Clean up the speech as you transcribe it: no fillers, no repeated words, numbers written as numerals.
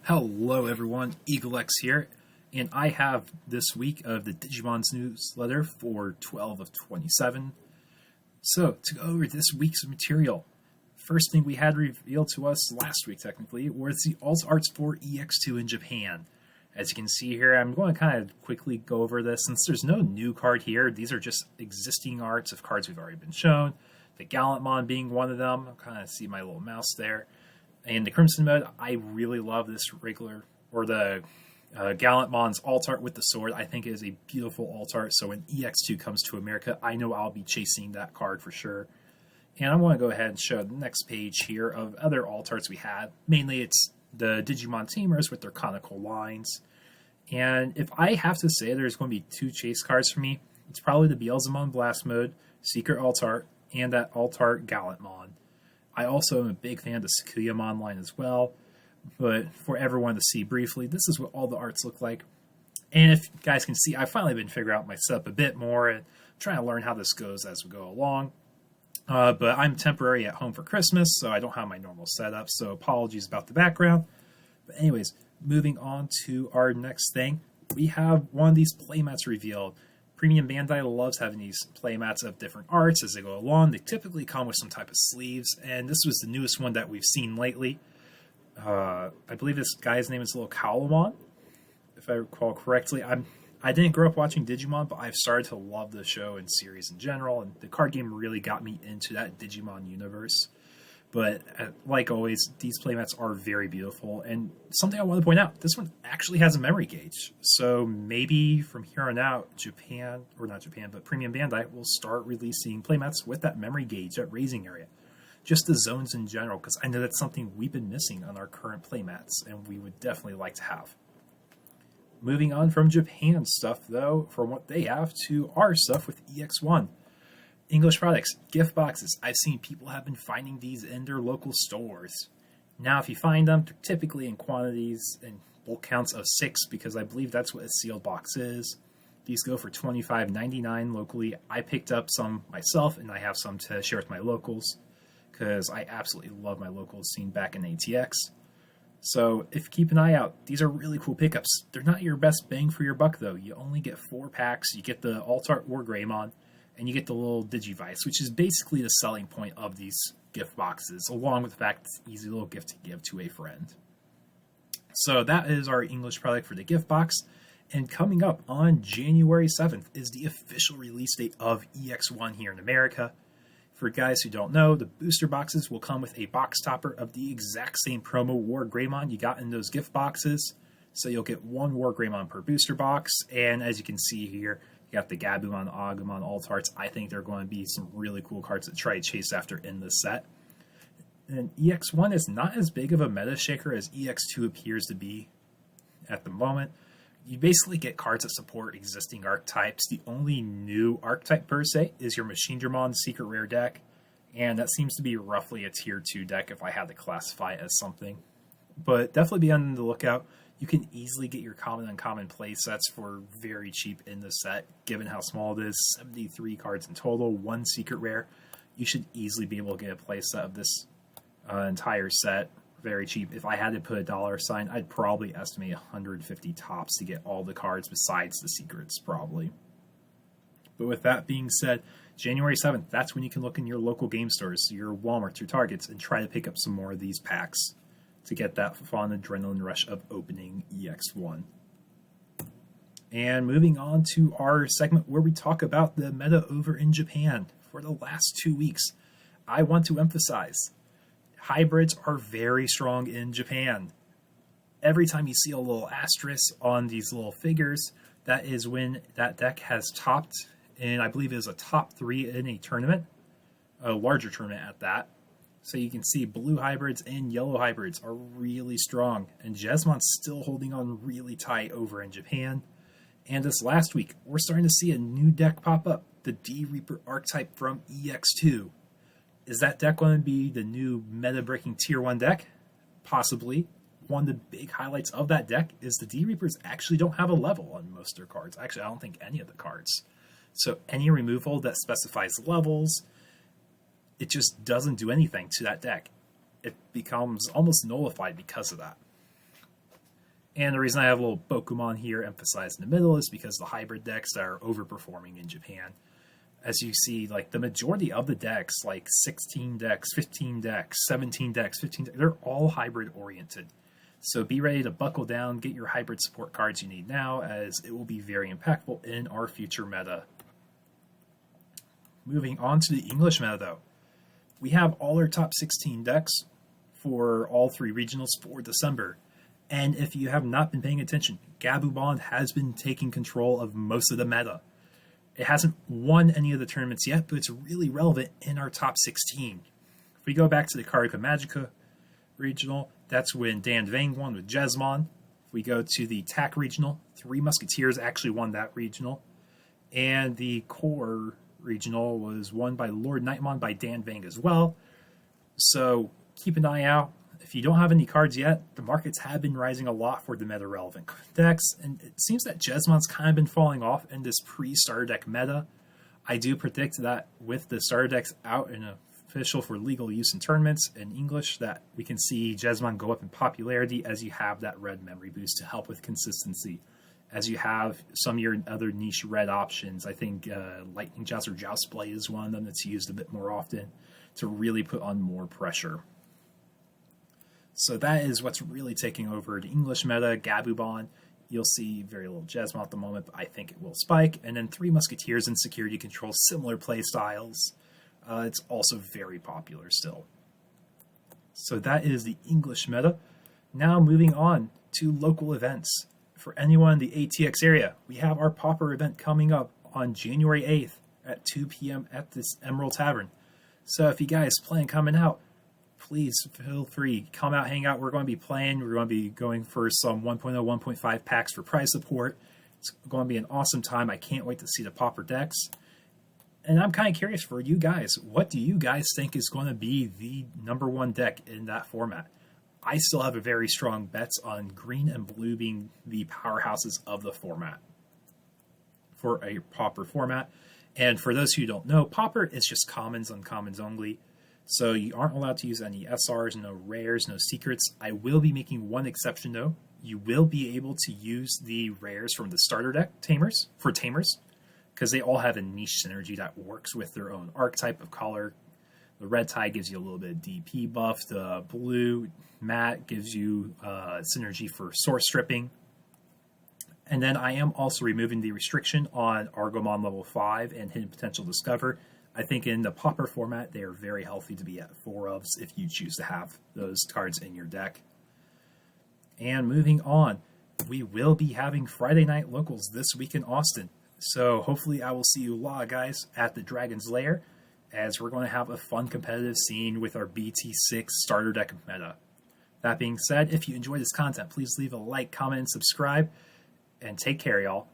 Hello everyone, EagleX here, and I have this week of the Digimon's newsletter for 12 of 27. So, to go over this week's material, first thing we had revealed to us last week technically was the alt arts for EX2 in Japan. As you can see here, I'm going to kind of quickly go over this since there's no new card here. These are just existing arts of cards we've already been shown. The Gallantmon being one of them. I'll kind of see my little mouse there. And the Crimson mode, I really love this regular, or the Gallantmon's alt art with the sword. I think it is a beautiful alt art, so when EX2 comes to America, I know I'll be chasing that card for sure. And I want to go ahead and show the next page here of other alt arts we had. Mainly it's the Digimon Tamers with their conical lines. And if I have to say there's going to be two chase cards for me, it's probably the Beelzemon Blast mode, Secret alt art, and that alt art Gallantmon. I also am a big fan of the Sakuyamon line as well, but for everyone to see briefly, this is what all the arts look like. And if you guys can see, I've finally been figuring out my setup a bit more and trying to learn how this goes as we go along. But I'm temporary at home for Christmas, so I don't have my normal setup, so apologies about the background. But anyways, moving on to our next thing, we have one of these playmats revealed. Premium Bandai loves having these playmats of different arts as they go along. They typically come with some type of sleeves, and this was the newest one that we've seen lately. I believe this guy's name is Little Cowlamon, if I recall correctly. I didn't grow up watching Digimon, but I've started to love the show and series in general, and the card game really got me into that Digimon universe. But like always, these playmats are very beautiful. And something I want to point out, this one actually has a memory gauge. So maybe from here on out, Japan, or not Japan, but Premium Bandai will start releasing playmats with that memory gauge, that raising area. Just the zones in general, because I know that's something we've been missing on our current playmats, and we would definitely like to have. Moving on from Japan stuff, though, from what they have to our stuff with EX1. English products, gift boxes. I've seen people have been finding these in their local stores. Now, if you find them, they're typically in quantities and bulk counts of 6, because I believe that's what a sealed box is. These go for $25.99 locally. I picked up some myself, and I have some to share with my locals, because I absolutely love my local scene back in ATX. So, if you keep an eye out, these are really cool pickups. They're not your best bang for your buck, though. You only get 4 packs. You get the Alt Art War Greymon, and you get the little Digivice, which is basically the selling point of these gift boxes, along with the fact it's an easy little gift to give to a friend. So that is our English product for the gift box. And coming up on January 7th is the official release date of EX1 here in America. For guys who don't know, the booster boxes will come with a box topper of the exact same promo War Greymon you got in those gift boxes. So you'll get 1 War Greymon per booster box, and as you can see here, you got the Gabumon, Agumon, alt arts. I think they're going to be some really cool cards to try to chase after in this set. And EX1 is not as big of a meta shaker as EX2 appears to be at the moment. You basically get cards that support existing archetypes. The only new archetype per se is your Machinedramon Secret Rare deck, and that seems to be roughly a tier 2 deck if I had to classify it as something. But definitely be on the lookout. You can easily get your common and uncommon play sets for very cheap in this set, given how small it is. 73 cards in total, 1 secret rare. You should easily be able to get a play set of this entire set very cheap. If I had to put a dollar sign, I'd probably estimate 150 tops to get all the cards besides the secrets, probably. But with that being said, January 7th, that's when you can look in your local game stores, your Walmarts, your Targets, and try to pick up some more of these packs to get that fun adrenaline rush of opening EX1. And moving on to our segment where we talk about the meta over in Japan. For the last 2 weeks, I want to emphasize, hybrids are very strong in Japan. Every time you see a little asterisk on these little figures, that is when that deck has topped, and I believe it is a top 3 in a tournament, a larger tournament at that. So you can see blue hybrids and yellow hybrids are really strong, and Jesmon's still holding on really tight over in Japan. And this last week, we're starting to see a new deck pop up, the D-Reaper archetype from EX2. Is that deck going to be the new meta-breaking Tier 1 deck? Possibly. One of the big highlights of that deck is the D-Reapers actually don't have a level on most of their cards. Actually, I don't think any of the cards. So any removal that specifies levels, it just doesn't do anything to that deck. It becomes almost nullified because of that. And the reason I have a little Pokemon here emphasized in the middle is because the hybrid decks that are overperforming in Japan. As you see, like the majority of the decks, like 16 decks, 15 decks, 17 decks, 15 decks, they're all hybrid oriented. So be ready to buckle down, get your hybrid support cards you need now, as it will be very impactful in our future meta. Moving on to the English meta, though. We have all our top 16 decks for all three regionals for December. And if you have not been paying attention, Gabumon has been taking control of most of the meta. It hasn't won any of the tournaments yet, but it's really relevant in our top 16. If we go back to the Karika Magica regional, that's when Dan Vang won with Jesmon. If we go to the TAC regional, Three Musketeers actually won that regional. And the Core regional was won by Lord Nightmon by Dan Vang as well. So keep an eye out. If you don't have any cards yet, the markets have been rising a lot for the meta-relevant decks, and it seems that Jesmon's kind of been falling off in this pre-starter deck meta. I do predict that with the starter decks out and official for legal use in tournaments in English, that we can see Jesmon go up in popularity as you have that red memory boost to help with consistency. As you have some of your other niche red options, I think Lightning Joust or Joust Blade is one of them that's used a bit more often to really put on more pressure. So that is what's really taking over the English meta. Gabumon, you'll see very little Jesmon at the moment, but I think it will spike. And then Three Musketeers and Security Control, similar play styles. It's also very popular still. So that is the English meta. Now moving on to local events. For anyone in the ATX area, we have our Pauper event coming up on January 8th at 2 p.m. at this Emerald Tavern. So if you guys plan coming out, please feel free, come out, hang out. We're going to be playing. We're going to be going for some 1.0, 1.5 packs for prize support. It's going to be an awesome time. I can't wait to see the Pauper decks. And I'm kind of curious for you guys. What do you guys think is going to be the number one deck in that format? I still have a very strong bets on green and blue being the powerhouses of the format for a Pauper format. And for those who don't know, Pauper is just commons and commons only. So you aren't allowed to use any SRs, no rares, no secrets. I will be making one exception though. You will be able to use the rares from the starter deck Tamers, because they all have a niche synergy that works with their own archetype of color. The red tie gives you a little bit of DP buff. The blue matte gives you synergy for source stripping. And then I am also removing the restriction on Argomon level 5 and Hidden Potential Discover. I think in the Pauper format, they are very healthy to be at 4-ofs if you choose to have those cards in your deck. And moving on, we will be having Friday Night Locals this week in Austin. So hopefully I will see you a lot, guys, at the Dragon's Lair, as we're going to have a fun competitive scene with our BT6 starter deck meta. That being said, if you enjoy this content, please leave a like, comment, and subscribe, and take care, y'all.